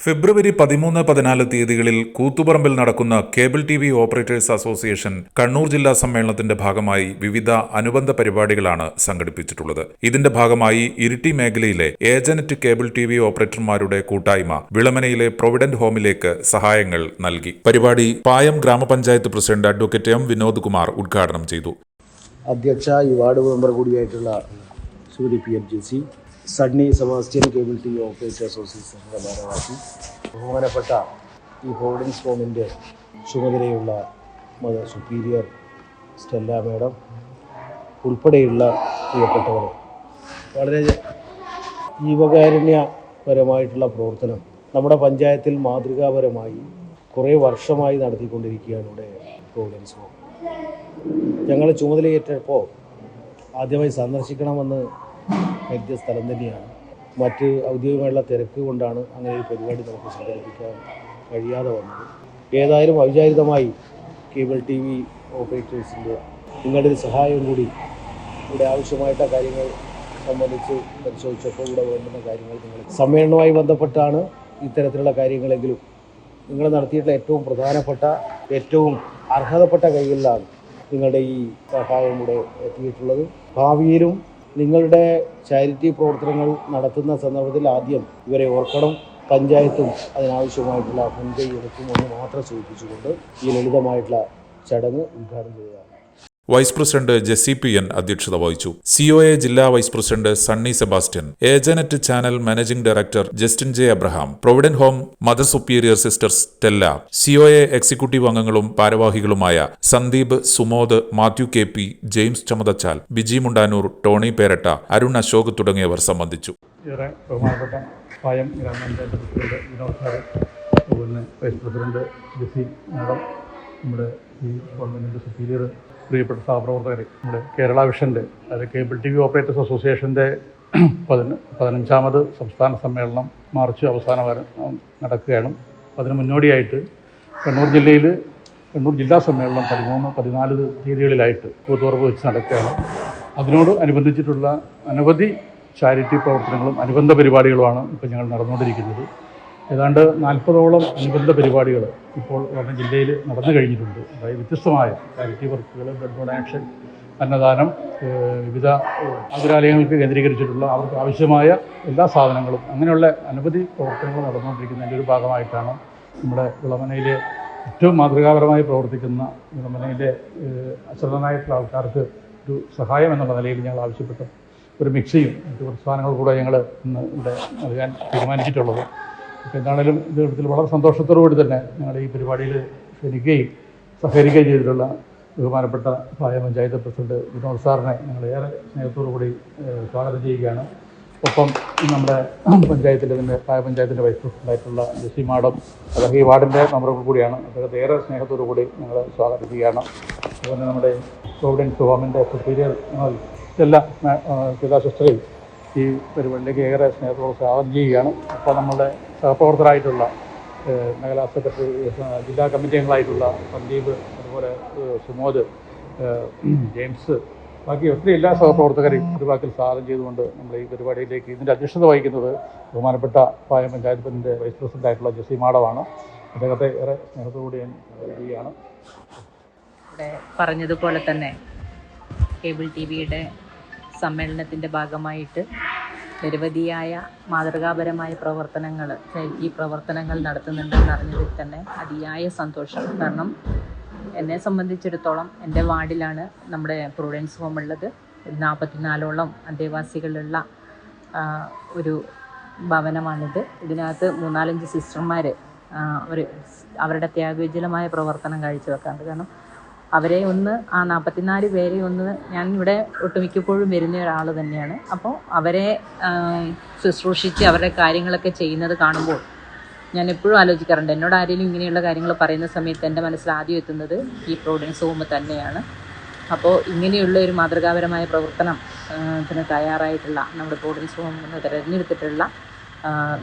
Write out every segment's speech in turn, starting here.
ഫെബ്രുവരി 13-14 തീയതികളിൽ കൂത്തുപറമ്പിൽ നടക്കുന്ന cable TV operators association Kannur ജില്ലാ സമ്മേളനത്തിന്റെ ഭാഗമായി വിവിധ അനുബന്ധ പരിപാടികളാണ് സംഘടിപ്പിച്ചിട്ടുള്ളത്. ഇതിന്റെ ഭാഗമായി ഇരിട്ടി മേഖലയിലെ ഏജന്റ് കേബിൾ TV ഓപ്പറേറ്റർമാരുടെ കൂട്ടായ്മ വിളമനയിലെ പ്രൊവിഡന്റ് ഹോമിലേക്ക് സഹായങ്ങൾ നൽകി. പരിപാടി പായം ഗ്രാമപഞ്ചായത്ത് president advocate M Vinod Kumar ഉദ്ഘാടനം ചെയ്തു. അധ്യക്ഷ വാർഡ് മെമ്പർ കൂടിയായിട്ടുള്ള Shri PMGC Sunny Sebastian cable TV operator അസോസിയേഷൻ്റെ ഭാരവാഹി, ബഹുമാനപ്പെട്ട ഈ ഹോർഡിംഗ്സ് ഹോമിൻ്റെ ചുമതലയുള്ള മദർ സുപ്പീരിയർ സ്റ്റെല്ല മാഡം ഉൾപ്പെടെയുള്ള പ്രിയപ്പെട്ടവർ, വളരെ ജീവകാരുണ്യപരമായിട്ടുള്ള പ്രവർത്തനം നമ്മുടെ പഞ്ചായത്തിൽ മാതൃകാപരമായി കുറേ വർഷമായി നടത്തിക്കൊണ്ടിരിക്കുകയാണ് ഇവിടെ ഹോർഡിംഗ്സ് ഹോം. ഞങ്ങൾ ചുമതലയേറ്റപ്പോൾ ആദ്യമായി സന്ദർശിക്കണമെന്ന് കരുതിയ സ്ഥലം തന്നെയാണ്. മറ്റ് ഔദ്യോഗികമായുള്ള തിരക്ക് കൊണ്ടാണ് അങ്ങനെ ഒരു പരിപാടി നമുക്ക് സംഘടിപ്പിക്കാൻ കഴിയാതെ വന്നത്. ഏതായാലും അവിചാരിതമായി കേബിൾ TV ഓപ്പറേറ്റേഴ്സിൻ്റെ നിങ്ങളുടെ ഒരു സഹായം കൂടി ഇവിടെ ആവശ്യമായിട്ട് കാര്യങ്ങൾ സംബന്ധിച്ച് പരിശോധിച്ചപ്പോൾ ഇവിടെ വേണ്ടുന്ന കാര്യങ്ങൾ നിങ്ങൾ സമ്മേളനവുമായി ബന്ധപ്പെട്ടാണ് ഇത്തരത്തിലുള്ള കാര്യങ്ങളെങ്കിലും നിങ്ങൾ നടത്തിയിട്ടുള്ള ഏറ്റവും പ്രധാനപ്പെട്ട ഏറ്റവും അർഹതപ്പെട്ട കൈകളിലാണ് നിങ്ങളുടെ ഈ സഹായം കൂടെ എത്തിയിട്ടുള്ളത്. ഭാവിയിലും നിങ്ങളുടെ ചാരിറ്റി പ്രവർത്തനങ്ങൾ നടത്തുന്ന സന്ദർഭത്തിൽ ആദ്യം ഇവരെ ഓർക്കണം. പഞ്ചായത്തും അതിനാവശ്യമായിട്ടുള്ള മുൻകൈ എടുക്കുമെന്ന് മാത്രം സൂചിപ്പിച്ചുകൊണ്ട് ഈ ലളിതമായിട്ടുള്ള ചടങ്ങ് ഉദ്ഘാടനം ചെയ്യുകയാണ്. വൈസ് പ്രസിഡന്റ് ജെസ്സി PN അധ്യക്ഷത വഹിച്ചു. COA ജില്ലാ vice president Sunny Sebastian, agent channel managing director Justin J. Abraham, provident home mother superior sister Stella, COA executive അംഗങ്ങളും ഭാരവാഹികളുമായ Sandeep, Sumod, Mathew KP, James Chamathachal, Biji Mundanoor, Tony Peratta, Arun Ashok തുടങ്ങിയവർ സംബന്ധിച്ചു. ബഹുമാനപ്പെട്ട പായം ഗ്രാമപഞ്ചായത്ത് president Vinod sir, vice president Jessy madam, നമ്മുടെ ഈ ഗവൺമെൻറ്റിൻ്റെ സുപ്പീരിയർ, പ്രിയപ്പെട്ട സഹപ്രവർത്തകർ, നമ്മുടെ കേരള വിഷൻ്റെ അതായത് കേബിൾ TV ഓപ്പറേറ്റേഴ്സ് അസോസിയേഷൻ്റെ 15ാമത് സംസ്ഥാന സമ്മേളനം മാർച്ച് അവസാന വാരം നടക്കുകയാണ്. അതിന് മുന്നോടിയായിട്ട് കണ്ണൂർ ജില്ലാ സമ്മേളനം 13-14 തീയതികളിലായിട്ട് കൂത്തുപറമ്പ് വെച്ച് നടക്കുകയാണ്. അതിനോട് അനുബന്ധിച്ചിട്ടുള്ള അനവധി ചാരിറ്റി പ്രവർത്തനങ്ങളും അനുബന്ധ പരിപാടികളുമാണ് ഇപ്പോൾ ഞങ്ങൾ നടന്നുകൊണ്ടിരിക്കുന്നത്. ഏതാണ്ട് 40ഓളം അനുബന്ധ പരിപാടികൾ ഇപ്പോൾ നമ്മുടെ ജില്ലയിൽ നടന്നു കഴിഞ്ഞിട്ടുണ്ട്. അതായത് വ്യത്യസ്തമായ ചാരിറ്റി വർക്കുകൾ, ബ്ലഡ് ഡൊണേഷൻ, അന്നദാനം, വിവിധ ആതുരാലയങ്ങൾക്ക് കേന്ദ്രീകരിച്ചിട്ടുള്ള അവർക്ക് ആവശ്യമായ എല്ലാ സാധനങ്ങളും, അങ്ങനെയുള്ള അനവധി പ്രവർത്തനങ്ങൾ നടന്നുകൊണ്ടിരിക്കുന്നതിൻ്റെ ഒരു ഭാഗമായിട്ടാണ് നമ്മുടെ വിളമനയിലെ ഏറ്റവും മാതൃകാപരമായി പ്രവർത്തിക്കുന്ന വിളമനയിലെ അശ്രദ്ധനായിട്ടുള്ള ആൾക്കാർക്ക് ഒരു സഹായം എന്നുള്ള നിലയിൽ ഞങ്ങൾ ആവശ്യപ്പെട്ട ഒരു മിക്സിയും മറ്റു പ്രസ്ഥാനങ്ങൾ കൂടെ ഞങ്ങൾ ഇന്ന് ഇവിടെ നൽകാൻ തീരുമാനിച്ചിട്ടുള്ളത്. അപ്പോൾ എന്താണെങ്കിലും ഇത്തരത്തിൽ വളരെ സന്തോഷത്തോടുകൂടി തന്നെ ഞങ്ങളുടെ ഈ പരിപാടിയിൽ ക്ഷണിക്കുകയും സഹകരിക്കുകയും ചെയ്തിട്ടുള്ള ബഹുമാനപ്പെട്ട പായം പഞ്ചായത്ത് പ്രസിഡന്റ് വിനോദ് സാറിനെ ഞങ്ങൾ ഏറെ സ്നേഹത്തോടുകൂടി സ്വാഗതം ചെയ്യുകയാണ്. ഒപ്പം നമ്മുടെ പഞ്ചായത്തിൻ്റെ പായം പഞ്ചായത്തിൻ്റെ വൈസ് പ്രസിഡൻ്റായിട്ടുള്ള ജെസ്സി മാഡം, അദ്ദേഹം ഈ വാർഡിൻ്റെ മെമ്പറുകൾ കൂടിയാണ്. അദ്ദേഹത്തെ ഏറെ സ്നേഹത്തോടുകൂടി ഞങ്ങൾ സ്വാഗതം ചെയ്യുകയാണ്. അതുപോലെ നമ്മുടെ പ്രൊവിഡൻസ് ഹോമിൻ്റെ സുപ്പീരിയർ എല്ലാ സിസ്റ്ററേയും ഈ പരിപാടിയിലേക്ക് ഏറെ സ്നേഹത്തോടെ സ്വാഗതം ചെയ്യുകയാണ്. അപ്പോൾ നമ്മളുടെ സഹപ്രവർത്തകരായിട്ടുള്ള മേഖലാ സെക്രട്ടറി, ജില്ലാ കമ്മിറ്റി അംഗങ്ങളായിട്ടുള്ള സന്ദീപ്, അതുപോലെ സുമോദ്, ജെയിംസ്, ബാക്കി ഒത്തിരി എല്ലാ സഹപ്രവർത്തകരെയും ഒരു വാക്കിൽ സ്വാഗതം ചെയ്തുകൊണ്ട് നമ്മൾ ഈ പരിപാടിയിലേക്ക് ഇതിൻ്റെ അധ്യക്ഷത വഹിക്കുന്നത് ബഹുമാനപ്പെട്ട പായം പഞ്ചായത്തിൻ്റെ വൈസ് പ്രസിഡൻ്റായിട്ടുള്ള ജെസ്സി മാഡമാണ്. അദ്ദേഹത്തെ ഏറെ സ്നേഹത്തോടുകൂടി ഞാൻ ചെയ്യുകയാണ്. ഇവിടെ പറഞ്ഞതുപോലെ തന്നെ കേബിൾ TVയുടെ സമ്മേളനത്തിൻ്റെ ഭാഗമായിട്ട് നിരവധിയായ മാതൃകാപരമായ പ്രവർത്തനങ്ങൾ, ചാരിറ്റി പ്രവർത്തനങ്ങൾ നടത്തുന്നുണ്ടെന്ന് അറിഞ്ഞതിൽ തന്നെ അതിയായ സന്തോഷം. കാരണം എന്നെ സംബന്ധിച്ചിടത്തോളം എൻ്റെ വാർഡിലാണ് നമ്മുടെ പ്രൊവിഡൻസ് ഹോം ഉള്ളത്. 44ഓളം അന്തേവാസികളുള്ള ഒരു ഭവനമാണിത്. ഇതിനകത്ത് 3-4 സിസ്റ്റർമാർ അവരുടെ ത്യാഗോജ്വലമായ പ്രവർത്തനം കാഴ്ചവെക്കാറുണ്ട്. കാരണം അവരെ ആ 44 പേരെ ഞാൻ ഇവിടെ ഒട്ടുമിക്കപ്പോഴും വരുന്ന ഒരാൾ തന്നെയാണ്. അപ്പോൾ അവരെ ശുശ്രൂഷിച്ച് അവരുടെ കാര്യങ്ങളൊക്കെ ചെയ്യുന്നത് കാണുമ്പോൾ ഞാൻ എപ്പോഴും ആലോചിക്കാറുണ്ട്, എന്നോട് ആരെങ്കിലും ഇങ്ങനെയുള്ള കാര്യങ്ങൾ പറയുന്ന സമയത്ത് എൻ്റെ മനസ്സിൽ ആദ്യം എത്തുന്നത് ഈ പ്രൊവിഡൻസ് ഹോം തന്നെയാണ്. അപ്പോൾ ഇങ്ങനെയുള്ള ഒരു മാതൃകാപരമായ പ്രവർത്തനത്തിന് തയ്യാറായിട്ടുള്ള നമ്മുടെ പ്രൊവിഡൻസ് ഹോം എന്ന് തിരഞ്ഞെടുത്തിട്ടുള്ള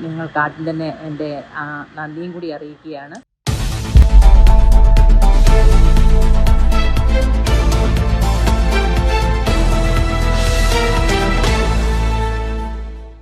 നിങ്ങൾക്ക് ആദ്യം തന്നെ എൻ്റെ നന്ദിയും കൂടി അറിയിക്കുകയാണ്.